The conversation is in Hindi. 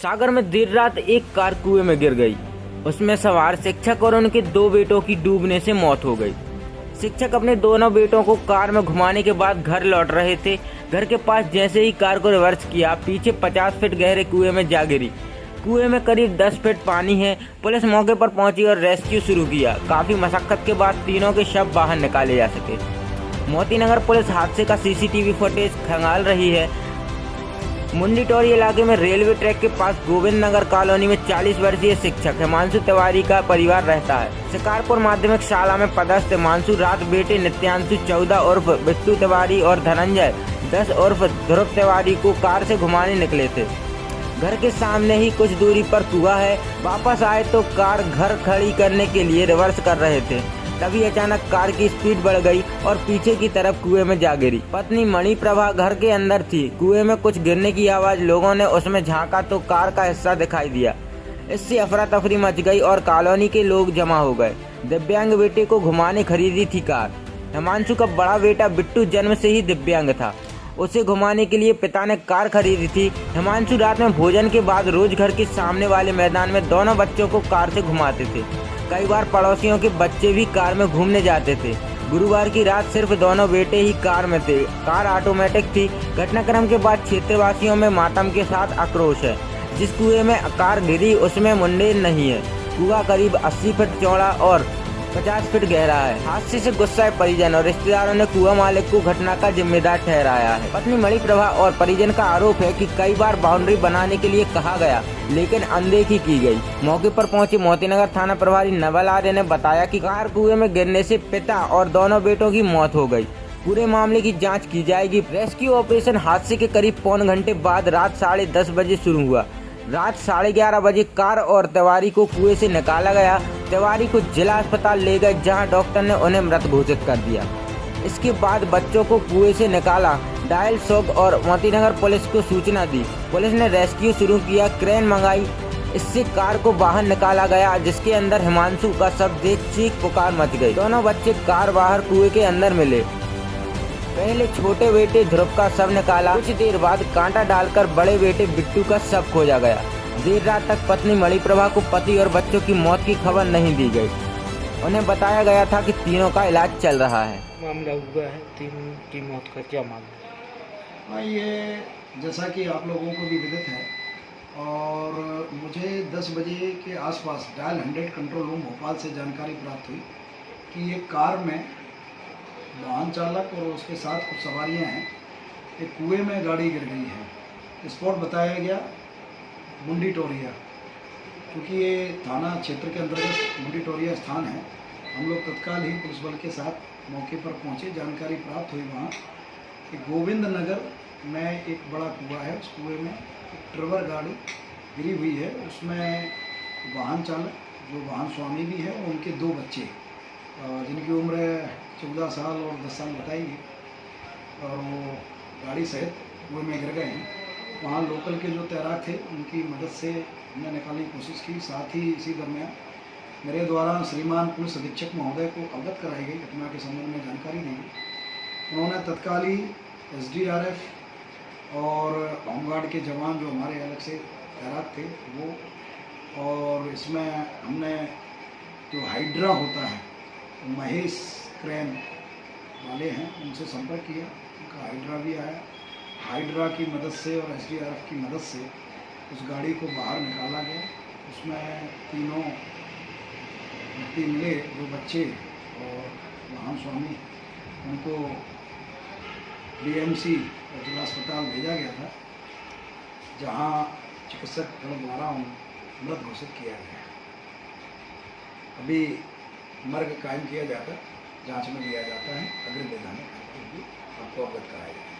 सागर में देर रात एक कार कुएं में गिर गई। उसमें सवार शिक्षक और उनके 2 बेटों की डूबने से मौत हो गई। शिक्षक अपने दोनों बेटों को कार में घुमाने के बाद घर लौट रहे थे। घर के पास जैसे ही कार को रिवर्स किया, पीछे 50 फीट गहरे कुएं में जा गिरी। कुएं में करीब 10 फीट पानी है। पुलिस मौके पर पहुंची और रेस्क्यू शुरू किया। काफी मशक्कत के बाद तीनों के शव बाहर निकाले जा सके। मोतीनगर पुलिस हादसे का सीसीटीवी फुटेज खंगाल रही है। मुंडी टोरी इलाके में रेलवे ट्रैक के पास गोविंद नगर कॉलोनी में 40 वर्षीय शिक्षक हिमांशु तिवारी का परिवार रहता है। शिकारपुर माध्यमिक शाला में पदस्थ हिमांशु रात बेटे नित्यांशु 14 उर्फ बिट्टू तिवारी और धनंजय 10 उर्फ ध्रुव तिवारी को कार से घुमाने निकले थे। घर के सामने ही कुछ दूरी पर कुआं है। वापस आए तो कार घर खड़ी करने के लिए रिवर्स कर रहे थे। तभी अचानक कार की स्पीड बढ़ गई और पीछे की तरफ कुएं में जा गिरी। पत्नी मणिप्रभा घर के अंदर थी। कुएं में कुछ गिरने की आवाज, लोगों ने उसमें झांका तो कार का हिस्सा दिखाई दिया। इससे अफरा तफरी मच गई और कॉलोनी के लोग जमा हो गए। दिव्यांग बेटे को घुमाने खरीदी थी कार। हिमांशु का बड़ा बेटा बिट्टू जन्म से ही दिव्यांग था। उसे घुमाने के लिए पिता ने कार खरीदी थी। हिमांशु रात में भोजन के बाद रोज घर के सामने वाले मैदान में दोनों बच्चों को कार से घुमाते थे। कई बार पड़ोसियों के बच्चे भी कार में घूमने जाते थे। गुरुवार की रात सिर्फ दोनों बेटे ही कार में थे। कार ऑटोमेटिक थी। घटनाक्रम के बाद क्षेत्रवासियों में मातम के साथ आक्रोश है। जिस कुएं में कार गिरी उसमें मुंडेर नहीं है। कुआं करीब 80 फीट चौड़ा और 50 फीट गहरा है। हादसे से गुस्साए परिजन और रिश्तेदारों ने कुआं मालिक को घटना का जिम्मेदार ठहराया है। पत्नी मणिप्रभा और परिजन का आरोप है कि कई बार बाउंड्री बनाने के लिए कहा गया, लेकिन अनदेखी की गई। मौके पर पहुंचे मोतीनगर थाना प्रभारी नवल आर्य ने बताया कि कार कुएं में गिरने से पिता और दोनों बेटों की मौत हो गई। पूरे मामले की जांच की जाएगी। रेस्क्यू ऑपरेशन हादसे के करीब पौन घंटे बाद रात 10:30 बजे शुरू हुआ। रात 11:30 बजे कार और तिवारी को कुएं से निकाला गया। तिवारी को जिला अस्पताल ले गए, जहां डॉक्टर ने उन्हें मृत घोषित कर दिया। इसके बाद बच्चों को कुएं से निकाला। डायल शॉक और मोतीनगर पुलिस को सूचना दी। पुलिस ने रेस्क्यू शुरू किया, क्रेन मंगाई। इससे कार को बाहर निकाला गया, जिसके अंदर हिमांशु का शव देख चीख पुकार मच गई। दोनों बच्चे कार बाहर कुएं के अंदर मिले। पहले छोटे बेटे ध्रुव का शव निकाला। कुछ देर बाद कांटा डालकर बड़े बेटे बिट्टू का शव खोजा गया। देर रात तक पत्नी मणिप्रभा को पति और बच्चों की मौत की खबर नहीं दी गई। उन्हें बताया गया था कि तीनों का इलाज चल रहा है। मामला हुआ है, 3 की मौत का क्या मामला? हाँ, ये जैसा कि आप लोगों को भी विदित है, और मुझे 10 बजे के आसपास डायल 100 कंट्रोल रूम भोपाल से जानकारी प्राप्त हुई कि एक कार में वाहन चालक और उसके साथ कुछ सवारियां हैं, एक कुएं में गाड़ी गिर गई है। स्पॉट बताया गया मुंडी टोरिया, क्योंकि ये थाना क्षेत्र के अंतर्गत मुंडी टोरिया स्थान है। हम लोग तत्काल ही पुलिस बल के साथ मौके पर पहुंचे। जानकारी प्राप्त हुई वहाँ कि गोविंद नगर में एक बड़ा कुआं है। उस कुएं में एक ट्रवर गाड़ी गिरी हुई है। उसमें वाहन चालक, जो वाहन स्वामी भी है, और उनके 2 बच्चे, जिनकी उम्र 14 साल और 10 साल बताई गई, और वो गाड़ी सहित कुएं में गिर गए हैं। वहाँ लोकल के जो तैराक थे, उनकी मदद से हमने निकालने की कोशिश की। साथ ही इसी दरमियान मेरे द्वारा श्रीमान पुलिस अधीक्षक महोदय को अवगत कराई गई, घटना के संबंध में जानकारी दी गई। उन्होंने तत्काल ही SDRF और होमगार्ड के जवान, जो हमारे अलग से तैराक थे, वो, और इसमें हमने जो हाइड्रा होता है, महेश क्रेन वाले हैं, उनसे संपर्क किया। उनका हाइड्रा भी आया। हाइड्रा की मदद से और SDRF की मदद से उस गाड़ी को बाहर निकाला गया। उसमें तीनों व्यक्ति मिले, 2 बच्चे और वाहन स्वामी। उनको DMC जिला अस्पताल भेजा गया था, जहां चिकित्सक दल द्वारा मृत घोषित किया गया। अभी मर्ग कायम किया जाकर जांच में लिया जाता है। अग्रिम वैधानिक आपको अवगत कराया जाएगा।